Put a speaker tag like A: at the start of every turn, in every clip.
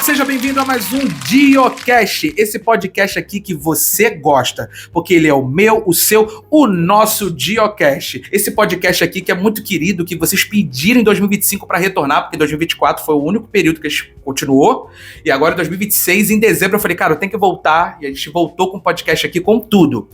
A: Seja bem-vindo a mais um DioCast, esse podcast aqui que você gosta, porque ele é o meu, o seu, o nosso DioCast. Esse podcast aqui que é muito querido, que vocês pediram em 2025 para retornar, porque 2024 foi o único período que a gente continuou, e agora em 2026, em dezembro, eu falei, cara, eu tenho que voltar, e a gente voltou com o podcast aqui com tudo.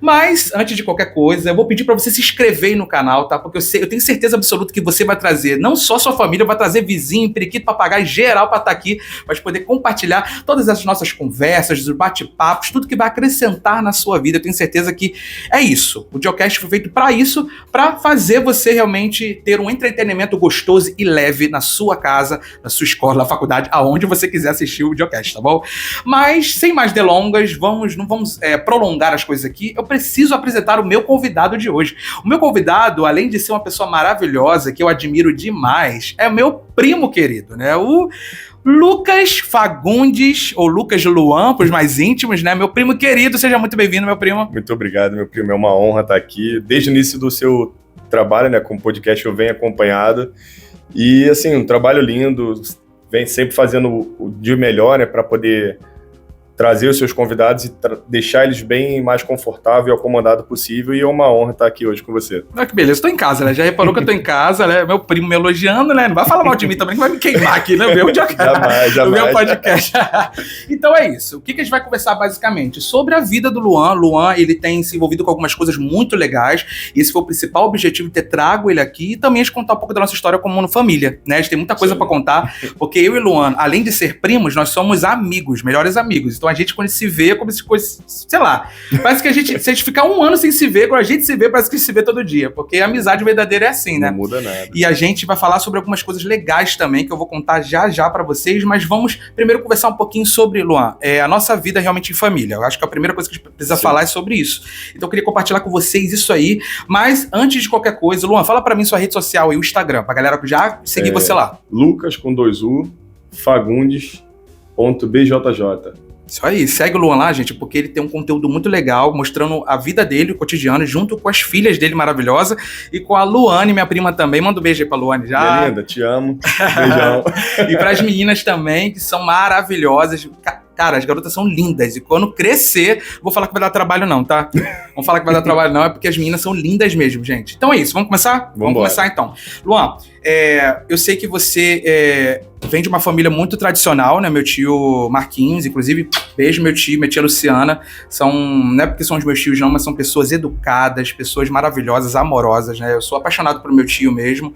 A: Mas, antes de qualquer coisa, eu vou pedir para você se inscrever aí no canal, tá? Porque eu tenho certeza absoluta que você vai trazer, não só sua família, vai trazer vizinho, periquito, papagaio, geral para estar aqui, vai poder compartilhar todas as nossas conversas, os bate-papos, tudo que vai acrescentar na sua vida. Eu tenho certeza que é isso. O DioCast foi feito para isso, para fazer você realmente ter um entretenimento gostoso e leve na sua casa, na sua escola, na faculdade, aonde você quiser assistir o DioCast, tá bom? Mas, sem mais delongas, não vamos prolongar as coisas aqui. Eu preciso apresentar o meu convidado de hoje. O meu convidado, além de ser uma pessoa maravilhosa, que eu admiro demais, é o meu primo querido, né? O Lucas Fagundes, ou Lucas Luan, para os mais íntimos, né? Meu primo querido, seja muito bem-vindo, meu primo.
B: Muito obrigado, meu primo. É uma honra estar aqui. Desde o início do seu trabalho, né, como podcast, eu venho acompanhado. E, assim, um trabalho lindo. Vem sempre fazendo o de melhor, né, para poder trazer os seus convidados e deixar eles bem mais confortável e acomodado possível, e é uma honra estar aqui hoje com você.
A: Ah, que beleza, tô em casa, né? Já reparou que eu tô em casa, né? Meu primo me elogiando, né? Não vai falar mal de mim também, que vai me queimar aqui, né?
B: Jamais.
A: No meu podcast. Então é isso. O que a gente vai conversar basicamente? Sobre a vida do Luan. Luan, ele tem se envolvido com algumas coisas muito legais, e esse foi o principal objetivo de ter trago ele aqui, e também a gente contar um pouco da nossa história como família, né? A gente tem muita coisa pra contar, porque eu e Luan, além de ser primos, nós somos amigos, melhores amigos. Então a gente, quando se vê, como se fosse, sei lá, parece que se a gente ficar um ano sem se ver, quando a gente se vê, parece que se vê todo dia, porque a amizade verdadeira é assim, né?
B: Não muda nada.
A: E a gente vai falar sobre algumas coisas legais também, que eu vou contar já pra vocês, mas vamos primeiro conversar um pouquinho sobre, Luan, a nossa vida realmente em família. Eu acho que a primeira coisa que a gente precisa falar é sobre isso. Então eu queria compartilhar com vocês isso aí, mas antes de qualquer coisa, Luan, fala pra mim sua rede social e o Instagram, pra galera já seguir você lá.
B: Lucas com 2U, Fagundes.bjj.
A: Isso aí, segue o Luan lá, gente, porque ele tem um conteúdo muito legal, mostrando a vida dele, o cotidiano, junto com as filhas dele maravilhosas, e com a Luane, minha prima também. Manda um beijo aí pra Luane já.
B: Minha linda, te amo. Beijão.
A: E pras meninas também, que são maravilhosas. Cara, as garotas são lindas, e quando crescer, vou falar que vai dar trabalho não, tá? Vamos falar que vai dar trabalho não, é porque as meninas são lindas mesmo, gente. Então é isso, vamos começar? Vamos começar então. Luan, eu sei que você vem de uma família muito tradicional, né? Meu tio Marquinhos, inclusive, beijo meu tio, minha tia Luciana, não é porque são os meus tios não, mas são pessoas educadas, pessoas maravilhosas, amorosas, né? Eu sou apaixonado por meu tio mesmo.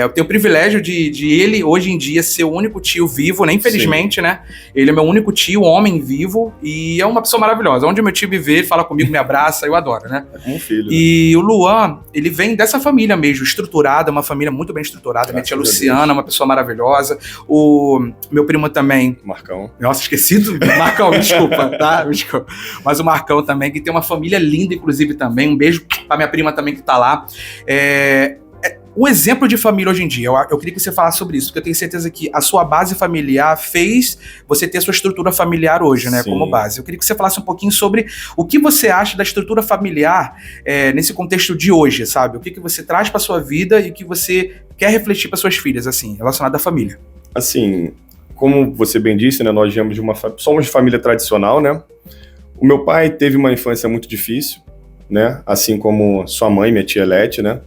A: Eu tenho o privilégio de ele, hoje em dia, ser o único tio vivo, né? Infelizmente, sim, né? Ele é meu único tio, homem vivo, e é uma pessoa maravilhosa. Onde meu tio me vê, ele fala comigo, me abraça, eu adoro, né?
B: É como um filho.
A: E o Luan, ele vem dessa família mesmo, estruturada, uma família muito bem estruturada. Minha tia Luciana, uma pessoa maravilhosa. O meu primo também.
B: Marcão.
A: Nossa, esquecido? Marcão, desculpa, tá? Desculpa. Mas o Marcão também, que tem uma família linda, inclusive, também. Um beijo pra minha prima também, que tá lá. O exemplo de família hoje em dia, eu queria que você falasse sobre isso, porque eu tenho certeza que a sua base familiar fez você ter sua estrutura familiar hoje, né, sim, como base. Eu queria que você falasse um pouquinho sobre o que você acha da estrutura familiar nesse contexto de hoje, sabe? O que você traz pra sua vida e o que você quer refletir para suas filhas, assim, relacionado à família.
B: Assim, como você bem disse, né, nós somos de família tradicional, né? O meu pai teve uma infância muito difícil, né? Assim como sua mãe, minha tia Lete, né?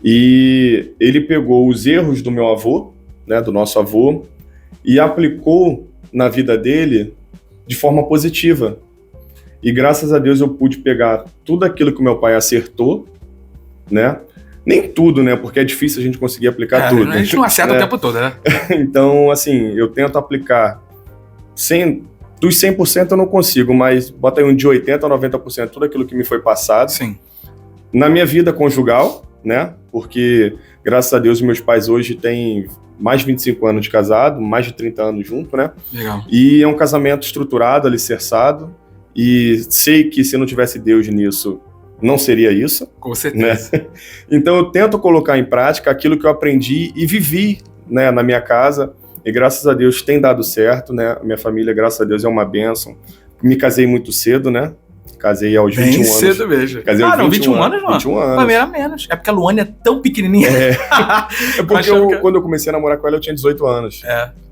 B: E ele pegou os erros do meu avô, né, do nosso avô, e aplicou na vida dele de forma positiva. E graças a Deus eu pude pegar tudo aquilo que o meu pai acertou, né? Nem tudo, né? Porque é difícil a gente conseguir aplicar tudo.
A: A gente não acerta o tempo todo, né?
B: Então, assim, eu tento aplicar dos 100% eu não consigo, mas bota aí um de 80% a 90% tudo aquilo que me foi passado.
A: Sim.
B: Na minha vida conjugal, né? Porque, graças a Deus, meus pais hoje têm mais de 25 anos de casado, mais de 30 anos junto, né?
A: Legal.
B: E é um casamento estruturado, alicerçado, e sei que se não tivesse Deus nisso, não seria isso.
A: Com certeza.
B: Né? Então eu tento colocar em prática aquilo que eu aprendi e vivi, né, na minha casa, e graças a Deus tem dado certo, né? A minha família, graças a Deus, é uma bênção. Me casei muito cedo, né? Casei aos
A: Bem
B: 21 anos.
A: cedo mesmo.
B: Casei aos
A: 21 anos, mano?
B: 21 anos.
A: Pra mim era menos. É porque a Luane é tão pequenininha.
B: É porque quando eu comecei a namorar com ela, eu tinha 18 anos.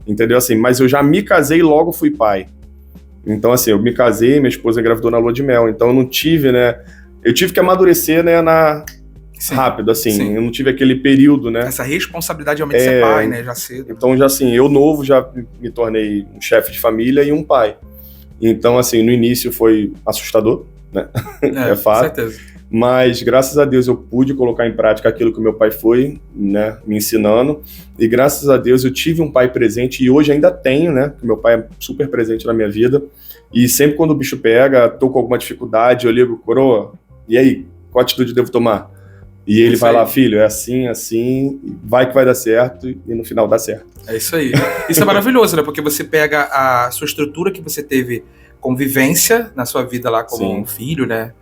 B: Entendeu? Assim, mas eu já me casei e logo fui pai. Então, assim, eu me casei, minha esposa engravidou na lua de mel. Então, eu não tive, né? Eu tive que amadurecer, né, rápido, assim. Sim. Eu não tive aquele período, né?
A: Essa responsabilidade realmente de ser pai, né? Já cedo.
B: Então, já assim, eu novo já me tornei um chefe de família e um pai. Então, assim, no início foi assustador, né? É fato. Com certeza. Mas, graças a Deus, eu pude colocar em prática aquilo que o meu pai foi, né, me ensinando. E, graças a Deus, eu tive um pai presente e hoje ainda tenho, né? Meu pai é super presente na minha vida. E sempre quando o bicho pega, tô com alguma dificuldade, eu ligo, coroa, e aí, qual atitude eu devo tomar? E ele vai lá, filho, é assim, assim, vai que vai dar certo, e no final dá certo.
A: É isso aí. Isso é maravilhoso, né? Porque você pega a sua estrutura que você teve convivência na sua vida lá como um filho, né?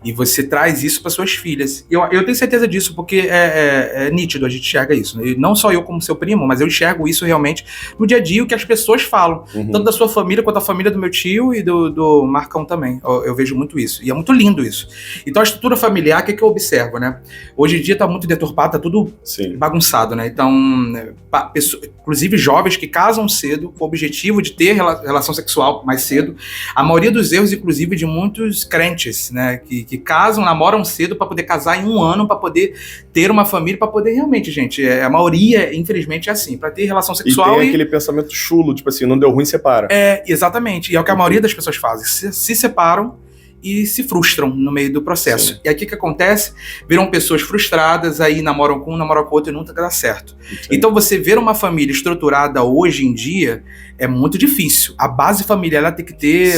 A: E você traz isso para suas filhas. Eu tenho certeza disso, porque é nítido, a gente enxerga isso. E não só eu como seu primo, mas eu enxergo isso realmente no dia a dia, o que as pessoas falam. Tanto da sua família, quanto da família do meu tio e do Marcão também. Eu vejo muito isso. E é muito lindo isso. Então a estrutura familiar, o que eu observo, né? Hoje em dia tá muito deturpado, tá tudo bagunçado, né? Então, inclusive jovens que casam cedo, com o objetivo de ter relação sexual mais cedo. A maioria dos erros, inclusive, de muitos crentes, né? Que casam, namoram cedo para poder casar em 1 ano, para poder ter uma família, para poder realmente, gente, a maioria, infelizmente, é assim, para ter relação sexual.
B: E tem aquele pensamento chulo, tipo assim, não deu ruim, separa.
A: Exatamente, e é o que a maioria das pessoas fazem, se separam e se frustram no meio do processo. Sim. E aí o que acontece? Viram pessoas frustradas, aí namoram com um, namoram com outro e nunca dá certo. Sim. Então você ver uma família estruturada hoje em dia é muito difícil. A base familiar ela tem que ter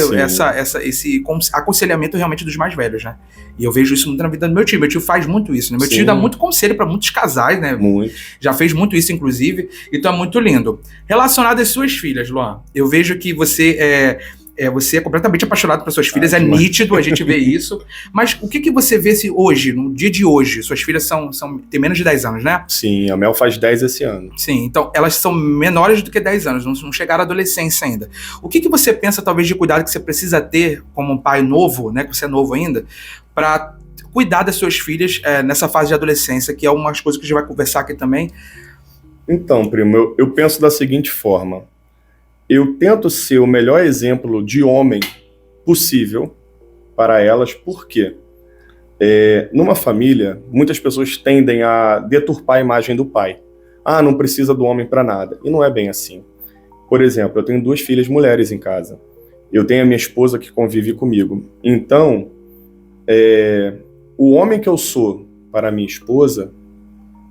A: esse aconselhamento realmente dos mais velhos, né? E eu vejo isso muito na vida do meu tio. Meu tio faz muito isso, né? Meu tio dá muito conselho para muitos casais, né?
B: Muito.
A: Já fez muito isso, inclusive. Então é muito lindo. Relacionado às suas filhas, Luan, eu vejo que você você é completamente apaixonado por suas filhas, nítido, a gente vê isso. Mas o que você vê se hoje, no dia de hoje, suas filhas têm menos de 10 anos, né?
B: Sim, a Mel faz 10 esse ano.
A: Sim, então elas são menores do que 10 anos, não chegaram à adolescência ainda. O que você pensa, talvez, de cuidado que você precisa ter como um pai novo, né, que você é novo ainda, para cuidar das suas filhas nessa fase de adolescência, que é umas coisas que a gente vai conversar aqui também?
B: Então, primo, eu penso da seguinte forma. Eu tento ser o melhor exemplo de homem possível para elas, porque numa família, muitas pessoas tendem a deturpar a imagem do pai. Ah, não precisa do homem para nada. E não é bem assim. Por exemplo, eu tenho 2 filhas mulheres em casa. Eu tenho a minha esposa que convive comigo. Então, o homem que eu sou para minha esposa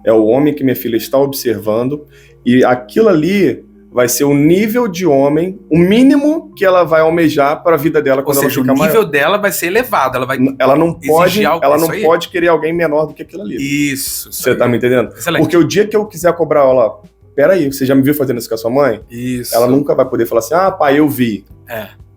B: é o homem que minha filha está observando, e aquilo ali vai ser o nível de homem, o mínimo que ela vai almejar para a vida dela quando ela ficar maior.
A: O nível dela vai ser elevado,
B: ela não pode querer alguém menor do que aquilo ali.
A: Isso.
B: Você tá me entendendo?
A: Excelente.
B: Porque o dia que eu quiser cobrar ela, peraí, você já me viu fazendo isso com a sua mãe?
A: Isso.
B: Ela nunca vai poder falar assim, pai, eu vi.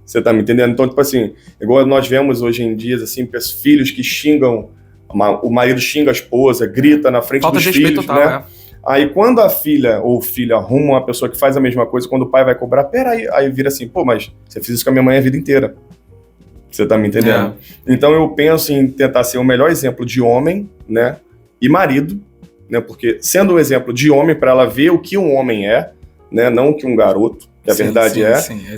B: Você tá me entendendo? Então, tipo assim, igual nós vemos hoje em dia, assim, filhos que xingam, o marido xinga a esposa, grita na frente dos filhos, total, né? Aí quando a filha ou o filho arruma uma pessoa que faz a mesma coisa, quando o pai vai cobrar, peraí, aí vira assim, mas você fez isso com a minha mãe a vida inteira. Você tá me entendendo? Então eu penso em tentar ser o melhor exemplo de homem, né, e marido, né, porque sendo um exemplo de homem para ela ver o que um homem é, né, não o que um garoto, que a verdade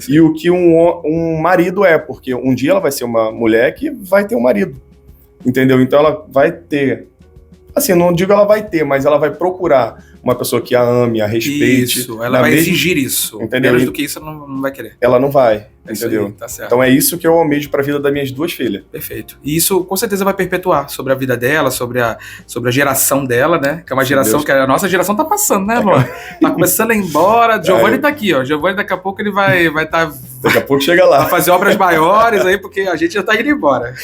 B: e o que um marido é, porque um dia ela vai ser uma mulher que vai ter um marido, entendeu? Então ela vai ter, assim, não digo ela vai ter, mas ela vai procurar uma pessoa que a ame, a respeite.
A: Isso, ela vai exigir isso.
B: Entendeu?
A: Menos do que isso, ela não vai querer.
B: Ela não vai, entendeu?
A: Aí, tá certo.
B: Então é isso que eu almejo para a vida das minhas 2 filhas.
A: Perfeito. E isso com certeza vai perpetuar sobre a vida dela, sobre a geração dela, né? Que é uma geração que a nossa geração tá passando, né, Luan? Tá começando a ir embora. Giovanni tá aqui, ó. Giovanni daqui a pouco ele vai estar...
B: Daqui a pouco chega lá.
A: Vai fazer obras maiores aí, porque a gente já tá indo embora.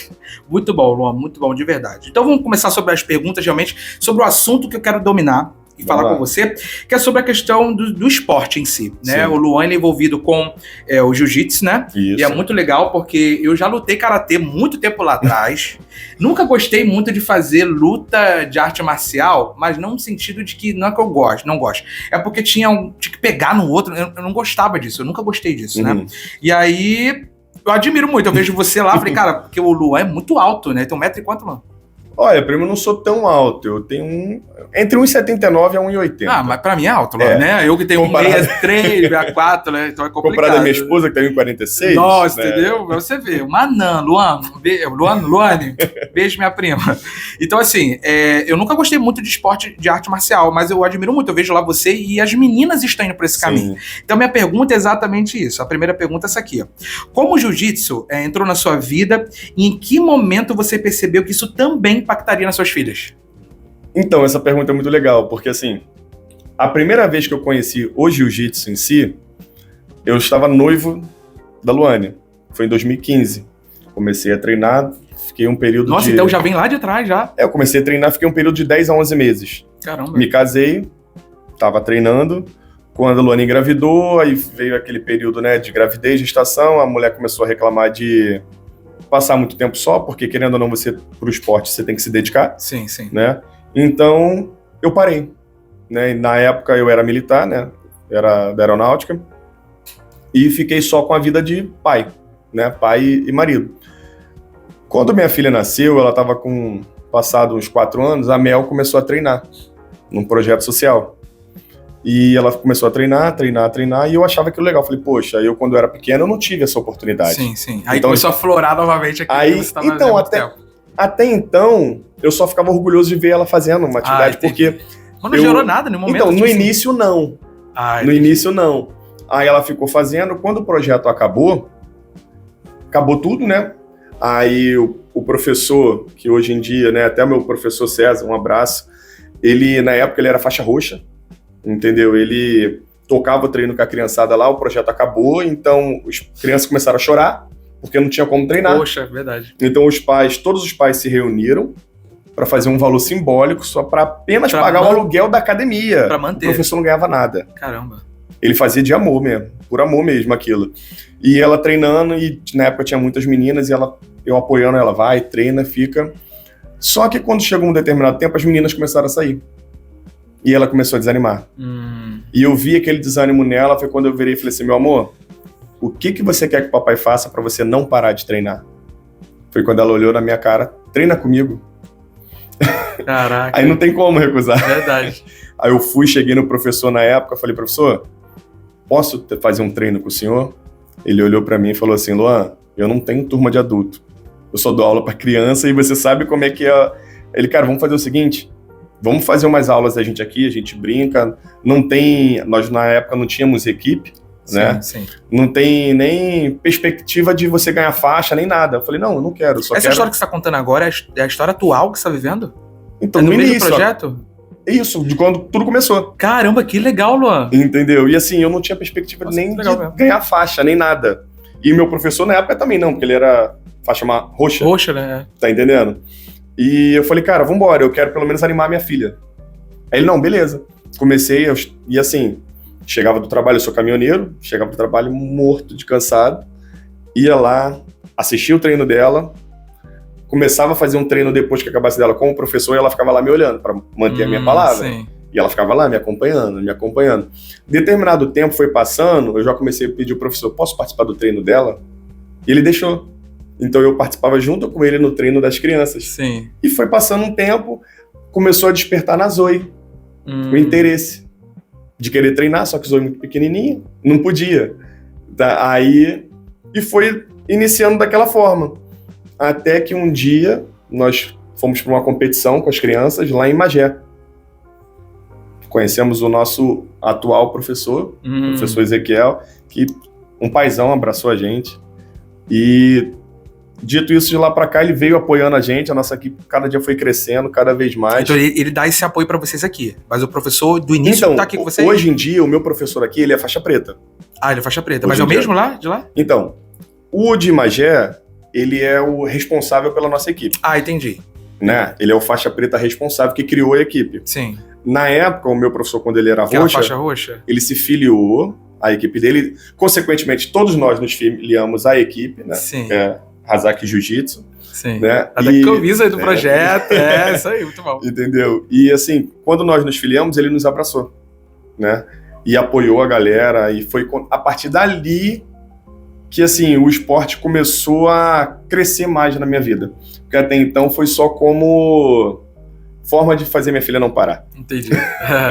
A: Muito bom, Luan, muito bom, de verdade. Então vamos começar sobre as perguntas, realmente, sobre o assunto que eu quero dominar e falar com você, que é sobre a questão do esporte em si, né? Sim. O Luan, ele é envolvido com o jiu-jitsu, né? Isso. E é muito legal porque eu já lutei karatê muito tempo lá atrás. Nunca gostei muito de fazer luta de arte marcial, mas não no sentido de que não é que eu gosto, não gosto. É porque tinha que pegar no outro, eu não gostava disso, eu nunca gostei disso, né? E aí Eu admiro muito, eu vejo você lá, falei, cara, porque o Luan é muito alto, né? Tem 1 m e quanto, Luan?
B: Olha, primo, eu não sou tão alto. Eu tenho entre 1,79 e 1,80.
A: Ah, mas pra mim é alto, né? Eu que tenho 1,63, 1,64, né? Então é complicado.
B: Comparado à minha esposa, que tem 1,46.
A: Nossa,
B: né?
A: Entendeu? Pra você ver. Uma anã, Luane, beijo, minha prima. Então, assim, eu nunca gostei muito de esporte de arte marcial, mas eu admiro muito. Eu vejo lá você e as meninas estão indo por esse caminho. Então, minha pergunta é exatamente isso. A primeira pergunta é essa aqui, ó. Como o jiu-jitsu entrou na sua vida e em que momento você percebeu que isso também impactaria nas suas filhas?
B: Então, essa pergunta é muito legal, porque assim, a primeira vez que eu conheci o jiu-jitsu em si, eu estava noivo da Luane. Foi em 2015. Comecei a treinar, fiquei um período
A: Nossa, então já vem lá de trás, já.
B: Eu comecei a treinar, fiquei um período de 10 a 11 meses.
A: Caramba.
B: Me casei, tava treinando, quando a Luane engravidou, aí veio aquele período, né, de gravidez, gestação, a mulher começou a reclamar de passar muito tempo só, porque querendo ou não, você, pro esporte, você tem que se dedicar.
A: Sim.
B: Né? Então, eu parei. Né? E na época eu era militar, né? Era da aeronáutica, e fiquei só com a vida de pai, né? Pai e marido. Quando minha filha nasceu, ela estava com, passado uns 4 anos, a Mel começou a treinar num projeto social. E ela começou a treinar, e eu achava aquilo legal. Falei, poxa, eu quando eu era pequeno, eu não tive essa oportunidade.
A: Sim. Aí
B: então,
A: começou a florar novamente aqui.
B: Aí, então, até então, eu só ficava orgulhoso de ver ela fazendo uma atividade, porque...
A: Mas não gerou nada no momento?
B: Então, no início, não. No início, não. Aí ela ficou fazendo, quando o projeto acabou tudo, né? Aí o professor, que hoje em dia, né, até meu professor César, um abraço, ele, na época, ele era faixa roxa, entendeu? Ele tocava o treino com a criançada lá, o projeto acabou, então as crianças começaram a chorar, porque não tinha como treinar.
A: Poxa, verdade.
B: Então todos os pais se reuniram para fazer um valor simbólico só para apenas pagar o aluguel da academia.
A: Para manter.
B: O professor não ganhava nada.
A: Caramba.
B: Ele fazia de amor mesmo, por amor mesmo aquilo. E ela treinando, e na época tinha muitas meninas, e eu apoiando ela, vai, treina, fica. Só que quando chegou um determinado tempo, as meninas começaram a sair. E ela começou a desanimar. E eu vi aquele desânimo nela, foi quando eu virei e falei assim, meu amor, o que você quer que o papai faça para você não parar de treinar? Foi quando ela olhou na minha cara, treina comigo.
A: Caraca.
B: Aí não tem como recusar.
A: Verdade.
B: Aí eu cheguei no professor na época, falei, professor, posso fazer um treino com o senhor? Ele olhou para mim e falou assim, Luan, eu não tenho turma de adulto. Eu só dou aula para criança e você sabe como é que é. Ele, cara, vamos fazer o seguinte, vamos fazer umas aulas da gente aqui, a gente brinca. Nós na época não tínhamos equipe, né?
A: Sim.
B: Não tem nem perspectiva de você ganhar faixa, nem nada. Eu falei, não, eu não quero.
A: Essa história que você está contando agora é a história atual que você está vivendo?
B: Então,
A: no
B: no
A: mesmo
B: início,
A: projeto?
B: Isso, de quando tudo começou.
A: Caramba, que legal, Luan.
B: Entendeu? E assim, eu não tinha perspectiva nem de ganhar faixa, nem nada. E meu professor na época também não, porque ele era faixa roxa.
A: Roxa, né?
B: Tá entendendo? E eu falei, cara, vambora, eu quero pelo menos animar minha filha. Aí ele, não, beleza. Comecei, e assim, chegava do trabalho, eu sou caminhoneiro, chegava do trabalho morto, de cansado, ia lá, assistia o treino dela, começava a fazer um treino depois que acabasse dela com o professor, e ela ficava lá me olhando para manter a minha palavra.
A: Sim.
B: E ela ficava lá me acompanhando. Determinado tempo foi passando, eu já comecei a pedir ao professor, posso participar do treino dela? E ele deixou. Então eu participava junto com ele no treino das crianças.
A: Sim.
B: E foi passando um tempo, começou a despertar na Zoe o interesse de querer treinar, só que Zoe muito pequenininha, não podia. E foi iniciando daquela forma. Até que um dia nós fomos para uma competição com as crianças lá em Magé. Conhecemos o nosso atual professor, o professor Ezequiel, que um paizão abraçou a gente. E dito isso, de lá para cá, ele veio apoiando a gente, a nossa equipe cada dia foi crescendo, cada vez mais.
A: Então ele dá esse apoio para vocês aqui, mas o professor do início
B: então,
A: tá aqui com vocês?
B: Hoje em dia, o meu professor aqui, ele é faixa preta.
A: Ah, ele é faixa preta,
B: Hoje
A: mas é o
B: dia.
A: mesmo lá, de lá?
B: Então, o de Magé, ele é o responsável pela nossa equipe.
A: Ah, entendi.
B: Né? Ele é o faixa preta responsável que criou a equipe.
A: Sim.
B: Na época, o meu professor, quando ele era
A: Aquela faixa roxa?
B: ele se filiou à equipe dele. Consequentemente, todos nós nos filiamos à equipe, né?
A: Sim.
B: Hazaki Jiu-Jitsu.
A: Sim.
B: Né?
A: Até que eu viso aí do projeto. Isso aí, muito bom.
B: Entendeu? E assim, quando nós nos filiamos, ele nos abraçou, né? E apoiou a galera. E foi a partir dali que, assim, o esporte começou a crescer mais na minha vida. Porque até então foi só como forma de fazer minha filha não parar.
A: Entendi.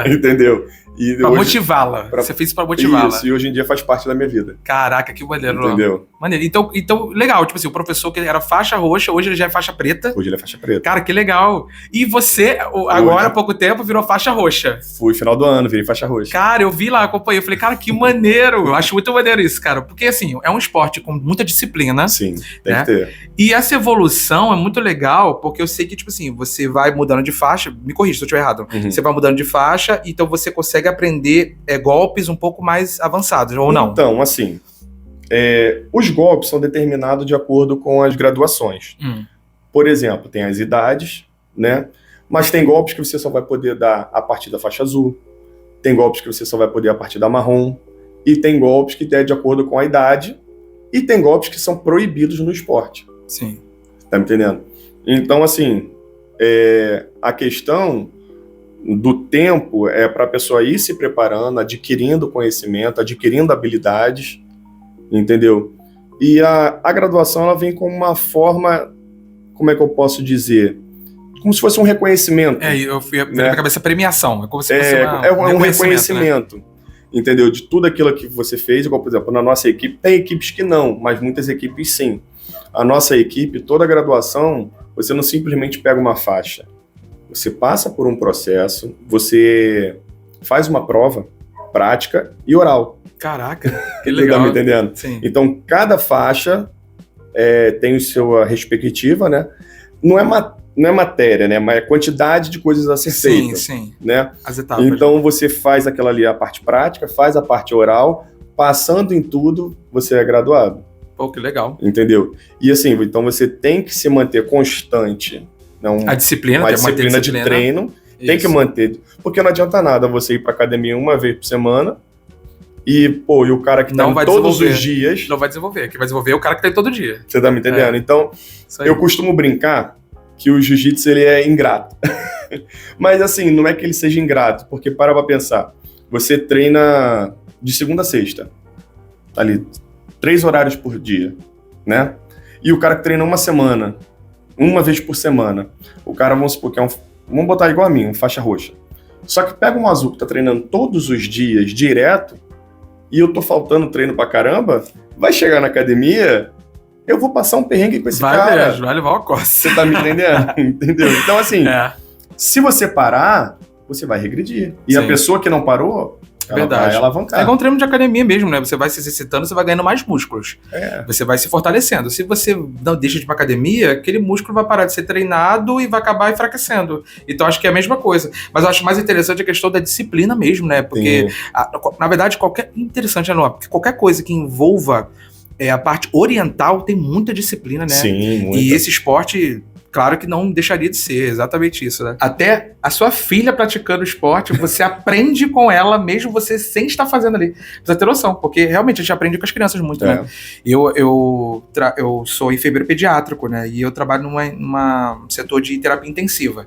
B: Entendeu? E
A: Pra motivá-la. Você fez isso pra motivá-la.
B: Isso, e hoje em dia faz parte da minha vida.
A: Caraca, que maneiro.
B: Entendeu?
A: Maneiro. Então, legal. Tipo assim, o professor que era faixa roxa, hoje ele já é faixa preta.
B: Hoje ele é faixa preta.
A: Cara, que legal. E você, agora há pouco tempo, virou faixa roxa.
B: Fui final do ano, virei faixa roxa.
A: Cara, eu vi lá, acompanhei. Eu falei, cara, que maneiro. Eu acho muito maneiro isso, cara. Porque, assim, é um esporte com muita disciplina.
B: Sim, tem
A: né?
B: que ter.
A: E essa evolução é muito legal, porque eu sei que, tipo assim, você vai mudando de faixa. Me corrija se eu estiver errado.
B: Uhum.
A: Você vai mudando de faixa, então você consegue aprender golpes um pouco mais avançados, ou não?
B: Então, assim, os golpes são determinados de acordo com as graduações. Por exemplo, tem as idades, né? Mas tem golpes que você só vai poder dar a partir da faixa azul, tem golpes que você só vai poder a partir da marrom, e tem golpes que é de acordo com a idade, e tem golpes que são proibidos no esporte.
A: Sim.
B: Tá me entendendo? Então, assim, a questão do tempo é para a pessoa ir se preparando, adquirindo conhecimento, adquirindo habilidades, entendeu? E a graduação, ela vem como uma forma, como é que eu posso dizer? Como se fosse um reconhecimento.
A: Eu fui na minha cabeça premiação. É como se fosse
B: um reconhecimento, né? Entendeu? De tudo aquilo que você fez, igual, por exemplo, na nossa equipe, tem equipes que não, mas muitas equipes sim. A nossa equipe, toda a graduação, você não simplesmente pega uma faixa. Você passa por um processo, você faz uma prova prática e oral.
A: Caraca, que legal.
B: Tá me entendendo?
A: Sim.
B: Então, cada faixa tem a sua respectiva, né? Não é matéria, né? Mas é quantidade de coisas a ser feita.
A: Sim.
B: Né?
A: As etapas.
B: Então, você faz aquela ali, a parte prática, faz a parte oral, passando em tudo, você é graduado.
A: Pô, que legal.
B: Entendeu? E assim, então você tem que se manter constante.
A: A disciplina,
B: uma disciplina de treino,
A: isso.
B: Tem que manter. Porque não adianta nada você ir pra academia uma vez por semana e o cara que tá todos os dias...
A: Não vai desenvolver. Quem vai desenvolver é o cara que tá todo dia.
B: Você tá me entendendo? Então, eu costumo brincar que o jiu-jitsu, ele é ingrato. Mas assim, não é que ele seja ingrato, porque para pra pensar. Você treina de segunda a sexta. Ali, 3 horários por dia, né? E o cara que treina uma vez por semana. O cara, vamos supor que vamos botar igual a mim, um faixa roxa. Só que pega um azul que tá treinando todos os dias, direto, e eu tô faltando treino pra caramba, vai chegar na academia, eu vou passar um perrengue com esse cara.
A: Vai levar uma coça.
B: Você tá me entendendo? Entendeu? Então, assim, se você parar, você vai regredir. E a pessoa que não parou, ela vai alavancar.
A: É igual um treino de academia mesmo, né? Você vai se exercitando, você vai ganhando mais músculos. Você vai se fortalecendo. Se você não deixa de ir pra academia, aquele músculo vai parar de ser treinado e vai acabar enfraquecendo. Então, acho que é a mesma coisa. Mas eu acho mais interessante a questão da disciplina mesmo, né? Porque, na verdade, interessante, Anoa, porque qualquer coisa que envolva a parte oriental tem muita disciplina, né?
B: Sim, muita.
A: E esse esporte... Claro que não deixaria de ser, exatamente isso, né? Até a sua filha praticando esporte, você aprende com ela, mesmo você sem estar fazendo ali. Precisa ter noção, porque realmente a gente aprende com as crianças muito, né? Eu sou enfermeiro pediátrico, né? E eu trabalho num setor de terapia intensiva.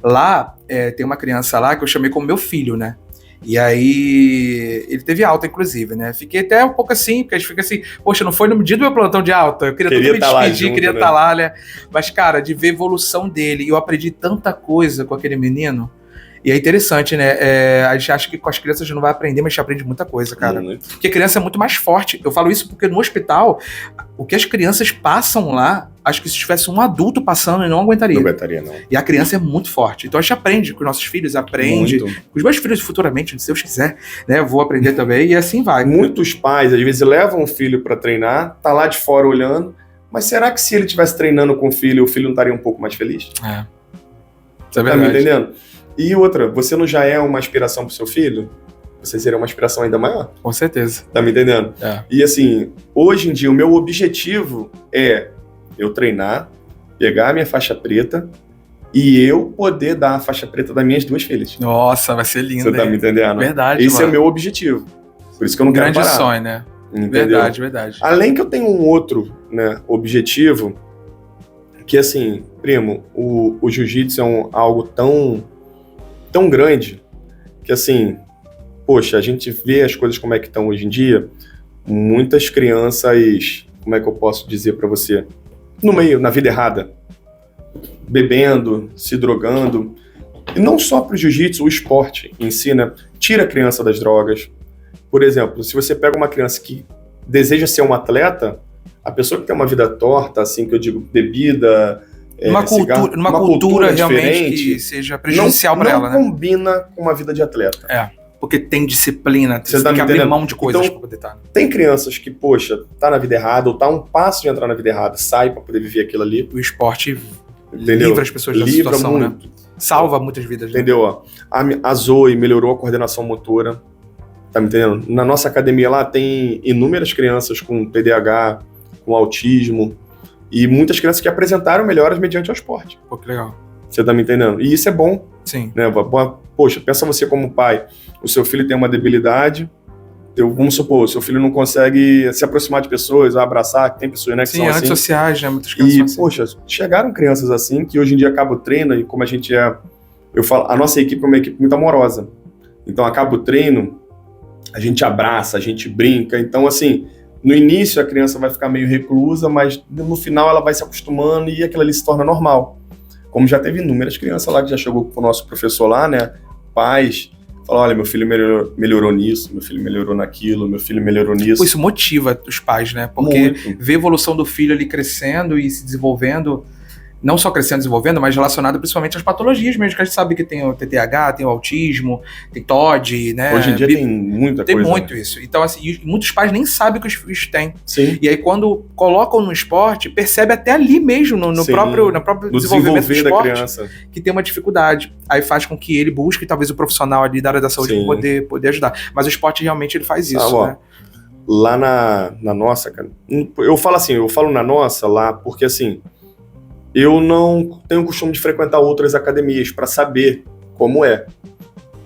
A: Lá, tem uma criança lá que eu chamei como meu filho, né? E aí, ele teve alta, inclusive, né? Fiquei até um pouco assim, porque a gente fica assim, poxa, não foi no dia do meu plantão de alta, eu queria tanto me despedir, queria estar lá, né? Mas, cara, de ver a evolução dele, e eu aprendi tanta coisa com aquele menino, e é interessante, né? A gente acha que com as crianças a gente não vai aprender, mas a gente aprende muita coisa, cara. Porque criança é muito mais forte. Eu falo isso porque no hospital, o que as crianças passam lá, acho que se tivesse um adulto passando, eu não aguentaria.
B: Não aguentaria, não.
A: E a criança é muito forte. Então a gente aprende com os nossos filhos, aprende. Com os meus filhos futuramente, se Deus quiser, né? Eu vou aprender também, e assim vai.
B: Muitos pais, às vezes, levam o filho pra treinar, tá lá de fora olhando, mas será que se ele estivesse treinando com o filho não estaria um pouco mais feliz?
A: Isso é verdade.
B: Tá me entendendo? E outra, você não já é uma inspiração pro seu filho? Você seria uma inspiração ainda maior.
A: Com certeza.
B: Tá me entendendo? E assim, hoje em dia, o meu objetivo é eu treinar, pegar a minha faixa preta e eu poder dar a faixa preta das minhas 2 filhas.
A: Nossa, vai ser lindo.
B: Você tá me entendendo?
A: Verdade,
B: Esse é o meu objetivo. Por isso que eu não quero parar.
A: Grande sonho, né?
B: Entendeu?
A: Verdade.
B: Além que eu tenho um outro, né, objetivo, que assim, primo, o jiu-jitsu é algo tão grande que assim, poxa, a gente vê as coisas como é que estão hoje em dia. muitas crianças, como é que eu posso dizer para você? No meio, na vida errada. Bebendo, se drogando. E não só para o jiu-jitsu, o esporte em si, né? Tira a criança das drogas. Por exemplo, se você pega uma criança que deseja ser um atleta, a pessoa que tem uma vida torta, assim, que eu digo, bebida, cigarro,
A: numa cultura realmente
B: diferente,
A: que seja prejudicial para ela, né?
B: Não combina com uma vida de atleta.
A: Porque tem disciplina,
B: Você tá
A: tem que abrir
B: entendendo?
A: mão de coisas
B: Então,
A: para poder estar.
B: Tem crianças que, poxa, tá na vida errada, ou tá a um passo de entrar na vida errada, sai para poder viver aquilo ali.
A: O esporte
B: Entendeu?
A: livra as pessoas da
B: Livra
A: situação,
B: muito.
A: né? Salva muitas vidas.
B: Entendeu? Ó, a Zoe melhorou a coordenação motora. Tá me entendendo? Na nossa academia lá tem inúmeras crianças com TDAH, com autismo, e muitas crianças que apresentaram melhoras mediante o esporte.
A: Pô, que legal.
B: Você tá me entendendo? E isso é bom.
A: Sim.
B: Né? Poxa, pensa você como pai. O seu filho tem uma debilidade. Vamos supor, o seu filho não consegue se aproximar de pessoas, abraçar, tem pessoas, né, que
A: Sim,
B: são assim.
A: antissociais, né? Muitas crianças
B: E,
A: são assim.
B: poxa, chegaram crianças assim, que hoje em dia acaba o treino, e como a gente eu falo, a nossa equipe é uma equipe muito amorosa. Então, acaba o treino, a gente abraça, a gente brinca. Então, assim, no início a criança vai ficar meio reclusa, mas no final ela vai se acostumando e aquilo ali se torna normal. Como já teve inúmeras crianças lá que já chegou com o nosso professor lá, né, pais, fala, olha, meu filho melhorou nisso, meu filho melhorou naquilo, meu filho melhorou nisso.
A: Pô, isso motiva os pais, né? Porque
B: Muito.
A: ver a evolução do filho ali crescendo e se desenvolvendo, não só crescendo e desenvolvendo, mas relacionado principalmente às patologias mesmo, que a gente sabe que tem o TTAH, tem o autismo, tem TOD, né?
B: Hoje em dia tem muita
A: Tem
B: coisa.
A: Tem muito isso. Então, assim, e muitos pais nem sabem que os filhos têm.
B: Sim.
A: E aí, quando colocam no esporte, percebe até ali mesmo, no próprio desenvolvimento do esporte,
B: da criança,
A: que tem uma dificuldade. Aí faz com que ele busque, talvez, o profissional ali da área da saúde para poder ajudar. Mas o esporte realmente ele faz isso, né?
B: Lá na nossa, cara, eu falo na nossa lá, porque assim, eu não tenho o costume de frequentar outras academias para saber como é,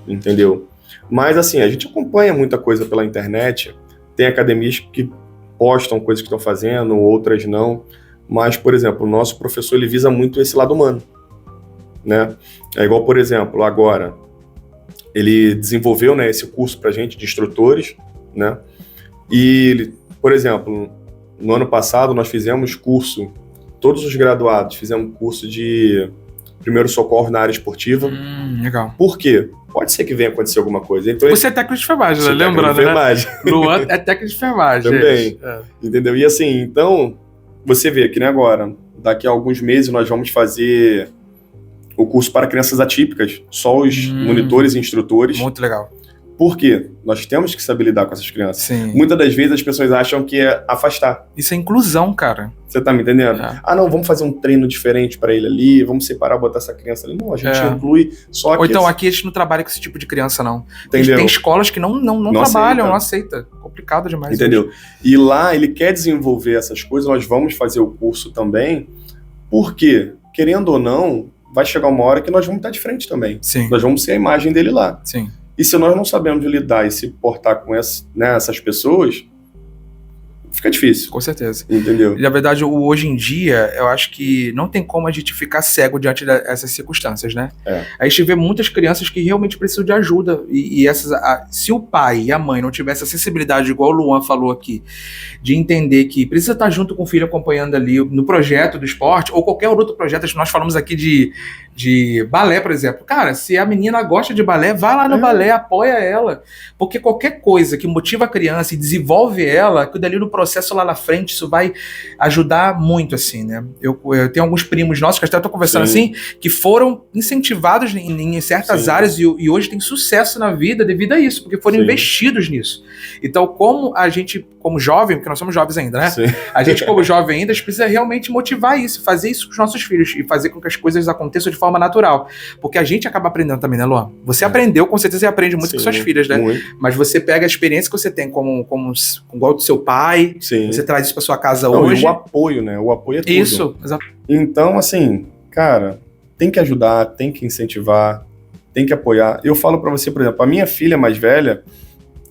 B: entendeu? Mas assim, a gente acompanha muita coisa pela internet, tem academias que postam coisas que estão fazendo, outras não, mas, por exemplo, o nosso professor, ele visa muito esse lado humano, né? É igual, por exemplo, agora, ele desenvolveu, né, esse curso pra gente de instrutores, né? E, por exemplo, no ano passado nós fizemos curso, todos os graduados fizemos curso de primeiro socorro na área esportiva.
A: Legal.
B: Por quê? Pode ser que venha acontecer alguma coisa. Então,
A: você é técnico de enfermagem, né? Lembrando, né? Luan é técnico de enfermagem.
B: Também. Entendeu? E assim, então, você vê que, né, agora, daqui a alguns meses nós vamos fazer o curso para crianças atípicas, só os monitores e instrutores.
A: Muito legal.
B: Por quê? Nós temos que saber lidar com essas crianças.
A: Sim.
B: Muitas das vezes as pessoas acham que é afastar.
A: Isso é inclusão, cara.
B: Você tá me entendendo? Ah, não, vamos fazer um treino diferente para ele ali, vamos separar, botar essa criança ali. Não, a gente inclui só
A: Ou então aqui a gente não trabalha com esse tipo de criança, não.
B: Entendeu?
A: Tem escolas que não trabalham, não aceita. Complicado demais.
B: Entendeu? Hoje. E lá ele quer desenvolver essas coisas, nós vamos fazer o curso também, porque, querendo ou não, vai chegar uma hora que nós vamos estar de frente também.
A: Sim.
B: Nós vamos ser a imagem dele lá.
A: Sim.
B: E se nós não sabemos lidar e se portar com essas pessoas, fica difícil.
A: Com certeza.
B: Entendeu?
A: E, na verdade, hoje em dia, eu acho que não tem como a gente ficar cego diante dessas circunstâncias, né? A gente vê muitas crianças que realmente precisam de ajuda. E se o pai e a mãe não tivessem a sensibilidade, igual o Luan falou aqui, de entender que precisa estar junto com o filho acompanhando ali no projeto do esporte, ou qualquer outro projeto, nós falamos aqui de balé, por exemplo. Cara, se a menina gosta de balé, vai lá no balé, apoia ela. Porque qualquer coisa que motiva a criança e desenvolve ela, que dali no processo lá na frente, isso vai ajudar muito, assim, né? Eu tenho alguns primos nossos, que até estou conversando assim, que foram incentivados em certas áreas e hoje tem sucesso na vida devido a isso, porque foram investidos nisso. Então, como a gente, como jovem, porque nós somos jovens ainda, né?
B: Sim.
A: A gente, como jovem ainda, a gente precisa realmente motivar isso, fazer isso com os nossos filhos e fazer com que as coisas aconteçam de forma natural. Porque a gente acaba aprendendo também, né, Luan? Você aprendeu, com certeza você aprende muito com suas filhas, né?
B: Muito.
A: Mas você pega a experiência que você tem como igual do seu pai, você traz isso pra sua casa hoje.
B: E o apoio, né? O apoio é tudo.
A: Isso, exato.
B: Então, assim, cara, tem que ajudar, tem que incentivar, tem que apoiar. Eu falo pra você, por exemplo, a minha filha mais velha,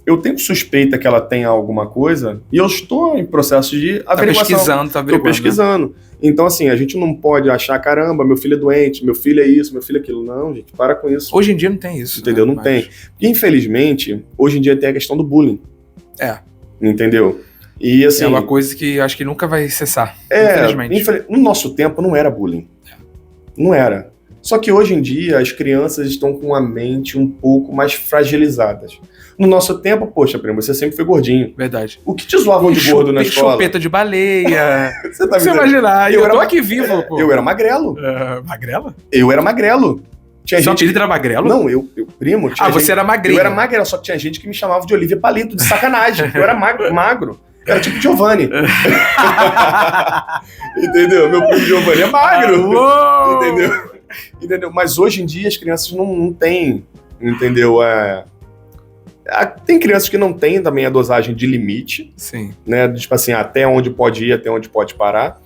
B: eu tenho suspeita que ela tenha alguma coisa e eu estou em processo de averiguação.
A: Tá averiguando.
B: Tô pesquisando. Né? Então, assim, a gente não pode achar, caramba, meu filho é doente, meu filho é isso, meu filho é aquilo. Não, gente, para com isso.
A: Hoje em dia não tem isso.
B: Entendeu?
A: Né?
B: Não tem. E, infelizmente, hoje em dia tem a questão do bullying. entendeu? E assim...
A: É uma coisa que acho que nunca vai cessar, infelizmente.
B: No nosso tempo não era bullying. Não era. Só que hoje em dia as crianças estão com a mente um pouco mais fragilizadas. No nosso tempo, poxa, primo, você sempre foi gordinho.
A: Verdade.
B: O que te zoavam de gordo na escola?
A: Chupeta de baleia.
B: Você tá
A: Você imaginar, eu tô aqui vivo, pô.
B: Eu era magrelo.
A: Magrela?
B: Eu era magrelo. Tinha
A: Seu
B: gente...
A: apelido era magrelo?
B: Não, primo. Tinha
A: você era magrinho.
B: Eu era magrelo, só que tinha gente que me chamava de Olivia Palito, de sacanagem. Eu era magro. Era tipo Giovanni. Entendeu? Meu primo Giovanni é magro. Entendeu? Mas hoje em dia as crianças não têm, entendeu? Tem crianças que não têm também a dosagem de limite.
A: Sim.
B: Né? Tipo assim, até onde pode ir, até onde pode parar.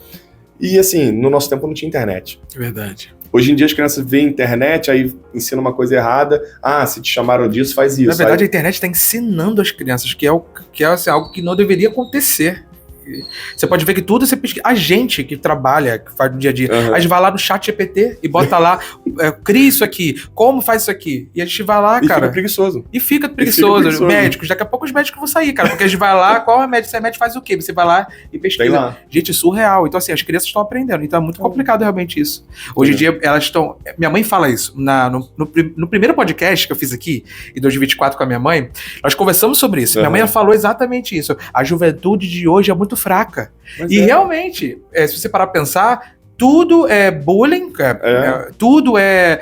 B: E assim, no nosso tempo não tinha internet.
A: Verdade.
B: Hoje em dia as crianças veem internet, aí ensinam uma coisa errada. Se te chamaram disso, faz isso.
A: Na verdade, a internet está ensinando as crianças, que é assim, algo que não deveria acontecer. Você pode ver que tudo você pesquisa. A gente que trabalha, que faz no dia a dia, a gente vai lá no chat GPT e bota lá, cria isso aqui, como faz isso aqui? E a gente vai lá, cara.
B: E fica preguiçoso.
A: Médicos, daqui a pouco os médicos vão sair, cara. Porque a gente vai lá, qual é o médico? Esse médico faz o quê? Você vai lá e pesquisa.
B: Lá.
A: Gente, é surreal. Então, assim, as crianças estão aprendendo. Então é muito complicado realmente isso. Hoje em dia, elas estão. Minha mãe fala isso. No primeiro podcast que eu fiz aqui, em 2024, com a minha mãe, nós conversamos sobre isso. Minha mãe falou exatamente isso. A juventude de hoje é muito fraca. Realmente, se você parar pra pensar, tudo é bullying, tudo é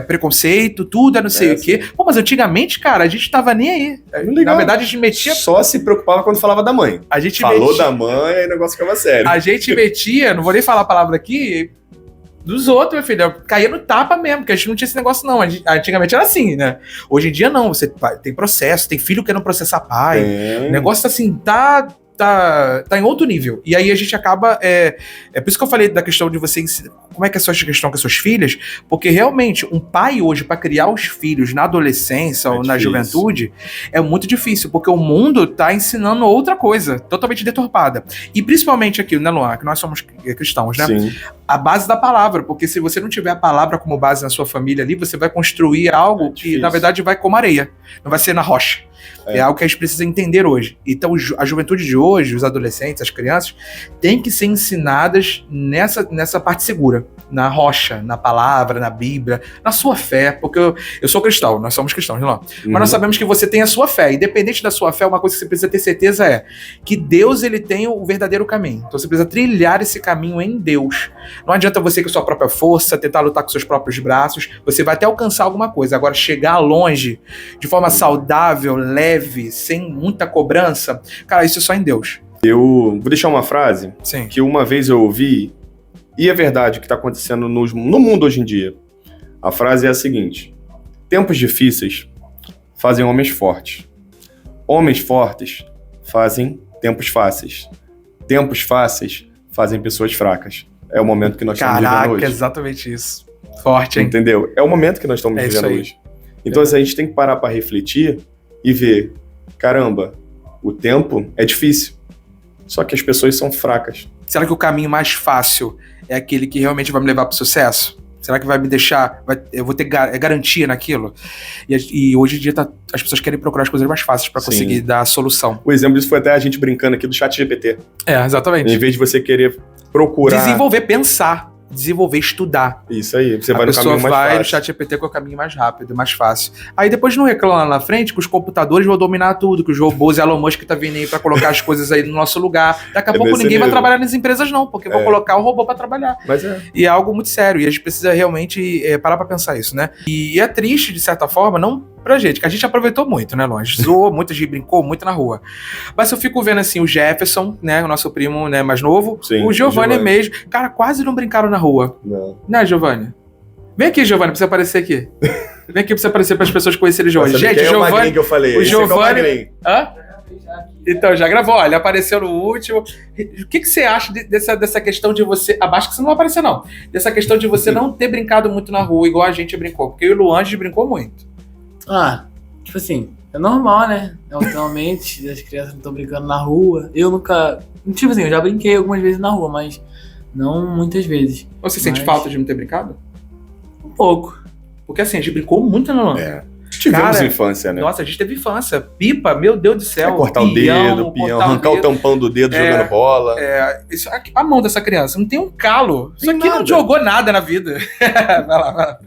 A: preconceito, tudo é não sei o quê. Pô, mas antigamente, cara, a gente tava nem aí. Na verdade, a gente metia...
B: Só se preocupava quando falava da mãe.
A: A gente
B: falou da mãe, aí o negócio ficava sério.
A: A gente metia, não vou nem falar a palavra aqui... Dos outros, meu filho, caía no tapa mesmo, porque a gente não tinha esse negócio, não. Antigamente era assim, né? Hoje em dia, não. Você tem processo, tem filho querendo processar pai. O negócio, assim, tá em outro nível. E aí a gente acaba... É por isso que eu falei da questão de você ensinar... Como é que é a sua questão com as suas filhas? Porque realmente, um pai hoje, para criar os filhos na adolescência ou na juventude, é muito difícil, porque o mundo tá ensinando outra coisa, totalmente deturpada. E principalmente aqui, né, Luan, que nós somos cristãos, né?
B: Sim.
A: A base da palavra, porque se você não tiver a palavra como base na sua família ali, você vai construir algo que, na verdade, vai como areia. Não vai ser na rocha. É algo que a gente precisa entender hoje. Então, a juventude de hoje, os adolescentes, as crianças, têm que ser ensinadas nessa parte segura. Na rocha, na palavra, na Bíblia, na sua fé. Porque eu sou cristão, nós somos cristãos, não? Mas nós sabemos que você tem a sua fé. Independente da sua fé, uma coisa que você precisa ter certeza é que Deus, ele tem o verdadeiro caminho. Então, você precisa trilhar esse caminho em Deus. Não adianta você com sua própria força, tentar lutar com seus próprios braços. Você vai até alcançar alguma coisa. Agora, chegar longe, de forma saudável, leve, sem muita cobrança, cara, isso é só em Deus.
B: Eu vou deixar uma frase que uma vez eu ouvi, e é verdade o que está acontecendo no mundo hoje em dia. A frase é a seguinte: tempos difíceis fazem homens fortes. Homens fortes fazem tempos fáceis. Tempos fáceis fazem pessoas fracas. É o momento que nós estamos vivendo hoje.
A: Caraca, exatamente isso. Forte, hein?
B: Entendeu? É o momento que nós estamos vivendo hoje. Então, assim, a gente tem que parar para refletir e ver, caramba, o tempo é difícil, só que as pessoas são fracas.
A: Será que o caminho mais fácil é aquele que realmente vai me levar para o sucesso? Será que vai me deixar... eu vou ter garantia naquilo? E hoje em dia as pessoas querem procurar as coisas mais fáceis para conseguir dar a solução.
B: O exemplo disso foi até a gente brincando aqui do chat GPT.
A: Exatamente.
B: Em vez de você querer procurar...
A: Desenvolver, pensar. Desenvolver, estudar.
B: Isso aí, você vai no caminho mais fácil.
A: A pessoa vai no chat GPT com o caminho mais rápido, mais fácil. Aí depois não reclama lá na frente que os computadores vão dominar tudo, que os robôs e Elon Musk tá vindo aí pra colocar as coisas aí no nosso lugar. Daqui a pouco ninguém vai trabalhar nas empresas não, porque vão colocar o robô pra trabalhar.
B: Mas
A: E é algo muito sério, e a gente precisa realmente parar pra pensar isso, né? E é triste, de certa forma, não pra gente, que a gente aproveitou muito, né, Luan? A gente zoou muito, a gente brincou muito na rua. Mas eu fico vendo, assim, o Jefferson, né, o nosso primo, né, mais novo, o Giovanni mesmo, cara, quase não brincaram na rua.
B: Não.
A: Né, Giovanni? Vem aqui, Giovanni, pra você aparecer aqui. Vem aqui pra você aparecer para as pessoas conhecerem o Giovanni. Gente, o Giovanni...
B: que eu falei.
A: O Giovanni... Hã? Então, já gravou, ó, ele apareceu no último. O que você acha dessa questão de você... Abaixo que você não vai aparecer, não. Dessa questão de você não ter brincado muito na rua, igual a gente brincou. Porque eu e o Luan, a gente brincou muito.
C: Tipo assim, é normal, né? Atualmente, as crianças não estão brincando na rua. Eu nunca... Tipo assim, eu já brinquei algumas vezes na rua, mas não muitas vezes.
A: Você sente falta de não ter brincado?
C: Um pouco.
A: Porque assim, a gente brincou muito, né, Luan?
B: Tivemos infância, né?
A: Nossa, a gente teve infância. Pipa, meu Deus do céu.
B: Cortar o dedo, peão, arrancar o tampão do dedo jogando bola.
A: A mão dessa criança não tem um calo. Isso aqui não jogou nada na vida. Vai lá.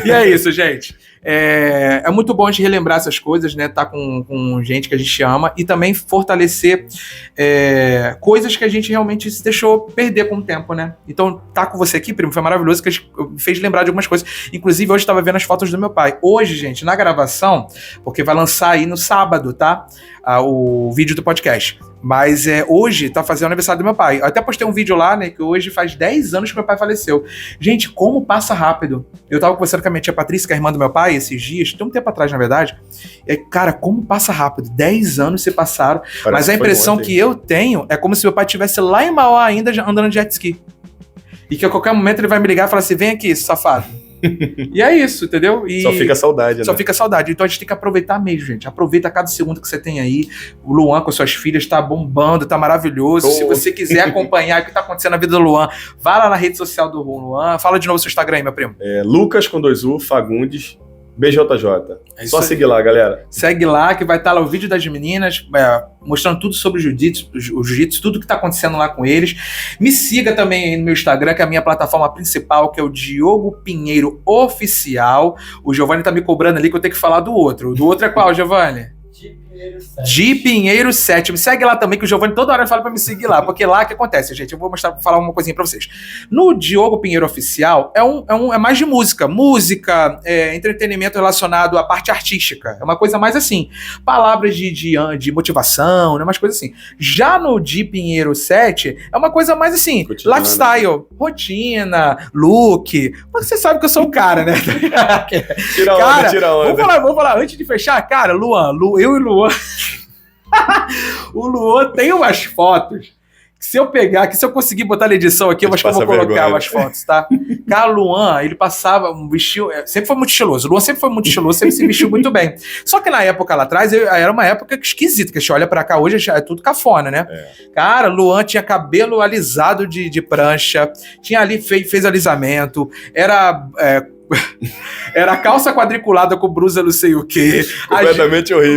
A: E é isso, gente. É muito bom a gente relembrar essas coisas, né? Tá com gente que a gente ama e também fortalecer coisas que a gente realmente se deixou perder com o tempo, né? Então, tá com você aqui, primo, foi maravilhoso, que me fez lembrar de algumas coisas. Inclusive, hoje eu tava vendo as fotos do meu pai. Hoje, gente, na gravação, porque vai lançar aí no sábado, tá? O vídeo do podcast. Mas hoje tá fazendo o aniversário do meu pai. Eu até postei um vídeo lá, né? Que hoje faz 10 anos que meu pai faleceu. Gente, como passa rápido. Eu tava conversando com a minha tia Patrícia, que é a irmã do meu pai, esses dias, tem um tempo atrás, na verdade. Cara, como passa rápido. 10 anos se passaram. Parece, mas a impressão que eu tenho é como se meu pai estivesse lá em Mauá ainda andando de jet ski. E que a qualquer momento ele vai me ligar e falar assim: vem aqui, safado. E é isso, entendeu? E
B: só fica saudade, né?
A: Só fica saudade. Então a gente tem que aproveitar mesmo, gente. Aproveita cada segundo que você tem aí. O Luan com as suas filhas tá bombando, tá maravilhoso. Se você quiser acompanhar o que tá acontecendo na vida do Luan, vá lá na rede social do Luan. Fala de novo o seu Instagram aí, meu primo.
B: Lucas com 2U, Fagundes, BJJ. Só seguir lá, galera.
A: Segue lá, que vai estar lá o vídeo das meninas, mostrando tudo sobre o jiu-jitsu, tudo que tá acontecendo lá com eles. Me siga também aí no meu Instagram, que é a minha plataforma principal, que é o Diogo Pinheiro Oficial. O Giovanni tá me cobrando ali que eu tenho que falar do outro. Do outro é qual, Giovanni? De Pinheiro 7. Me segue lá também, que o Giovanni toda hora fala pra me seguir lá, porque lá que acontece, gente. Eu vou falar uma coisinha pra vocês. No Diogo Pinheiro Oficial, é mais de música, entretenimento relacionado à parte artística. É uma coisa mais assim, palavras de motivação, né? Umas coisas assim. Já no de Pinheiro 7, é uma coisa mais assim, cotidiano, lifestyle, rotina, look. Mas você sabe que eu sou o cara, né? Tira onda. Vamos falar, antes de fechar, cara, eu e Luan. O Luan tem umas fotos que se eu conseguir botar na edição aqui, eu acho que eu vou colocar umas fotos, tá? Cara, o Luan, ele passava um vestido, sempre foi muito estiloso. O Luan sempre foi muito estiloso, sempre se vestiu muito bem. Só que na época lá atrás, era uma época esquisita, que a gente olha pra cá hoje, é tudo cafona, né? Cara, Luan tinha cabelo alisado de prancha, tinha ali, fez alisamento, era calça quadriculada com blusa não sei o quê.
B: Completamente horrível.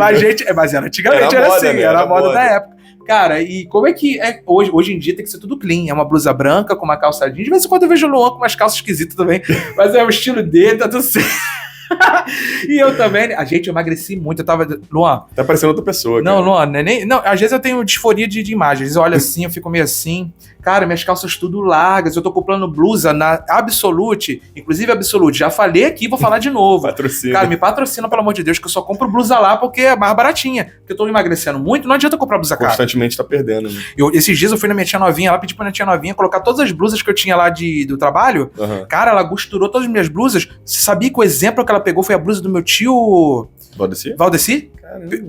A: Mas era antigamente, era assim, era a moda da época. Cara, e como é que é hoje em dia tem que ser tudo clean. É uma blusa branca com uma calça jeans. De vez em quando eu vejo o Luan com umas calças esquisitas também. Mas é o estilo dele, tá tudo certo. E eu também, eu emagreci muito, eu tava... Luan...
B: Tá parecendo outra pessoa,
A: cara. Não, Luan, não, às vezes eu tenho disforia de imagens, eu olho assim, eu fico meio assim, cara, minhas calças tudo largas, eu tô comprando blusa na Absolute, inclusive Absolute, já falei aqui, vou falar de novo.
B: Patrocina.
A: Cara, me patrocina, pelo amor de Deus, que eu só compro blusa lá porque é mais baratinha, porque eu tô emagrecendo muito, não adianta eu comprar blusa cara.
B: Constantemente tá perdendo, né?
A: Esses dias eu fui na minha tia novinha, ela pedi pra minha tia novinha colocar todas as blusas que eu tinha lá do trabalho, cara, ela costurou todas as minhas blusas, você sabia que o exemplo que ela pegou foi a blusa do meu tio... Valdeci?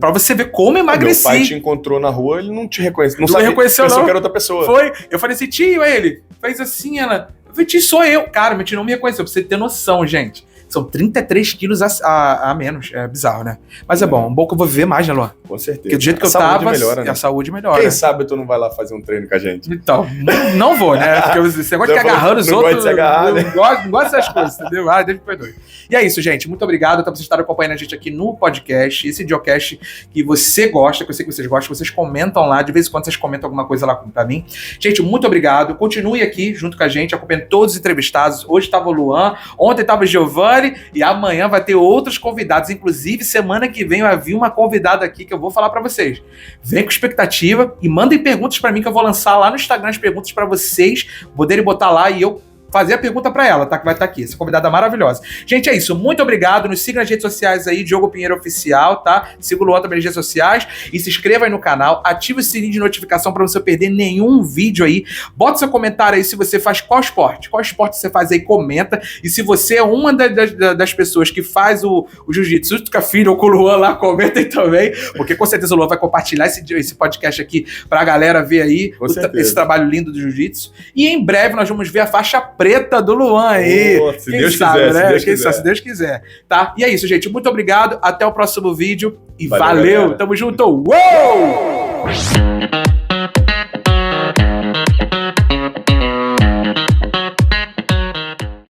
A: Pra você ver como emagreci.
B: Meu pai te encontrou na rua, ele não te reconheceu.
A: Não reconheceu,
B: pensou que era outra pessoa.
A: Foi. Eu falei assim, tio, ele fez assim, ela... Eu falei, tio, sou eu. Cara, meu tio não me reconheceu, pra você ter noção, gente. São 33 quilos a menos. É bizarro, né? Mas é bom que eu vou viver mais, né, Luan?
B: Com certeza.
A: Porque do jeito que eu tava,
B: melhora, né?
A: A saúde melhora.
B: Quem sabe tu não vai lá fazer um treino com a gente?
A: Então, não vou, né? Porque você gosta de ficar agarrando os outros.
B: Não
A: gosto dessas coisas, entendeu? Deus me perdoe. E é isso, gente. Muito obrigado por vocês estarem acompanhando a gente aqui no podcast. Esse Diocast que você gosta, que eu sei que vocês gostam, vocês comentam lá. De vez em quando vocês comentam alguma coisa lá pra mim. Gente, muito obrigado. Continue aqui junto com a gente, acompanhando todos os entrevistados. Hoje tava o Luan, ontem tava o Giovanni e amanhã vai ter outros convidados. Inclusive, semana que vem vai vir uma convidada aqui que eu vou falar pra vocês. Vem com expectativa e mandem perguntas pra mim que eu vou lançar lá no Instagram as perguntas pra vocês poderem botar lá e eu fazer a pergunta pra ela, tá? Que vai estar aqui. Essa convidada maravilhosa. Gente, é isso. Muito obrigado. Nos siga nas redes sociais aí, Diogo Pinheiro Oficial, tá? Siga o Luan também nas redes sociais. E se inscreva aí no canal. Ative o sininho de notificação pra você não perder nenhum vídeo aí. Bota seu comentário aí se você faz qual esporte. Qual esporte você faz aí, comenta. E se você é uma das pessoas que faz o jiu-jitsu com a filha ou com o Luan lá, comenta aí também. Porque com certeza o Luan vai compartilhar esse podcast aqui pra galera ver aí esse trabalho lindo do jiu-jitsu. E em breve nós vamos ver a faixa preta do Luan aí.
B: Se Deus quiser, né?
A: Se Deus quiser. Tá? E é isso, gente. Muito obrigado. Até o próximo vídeo. E valeu.
B: Galera.
A: Tamo junto. Uou!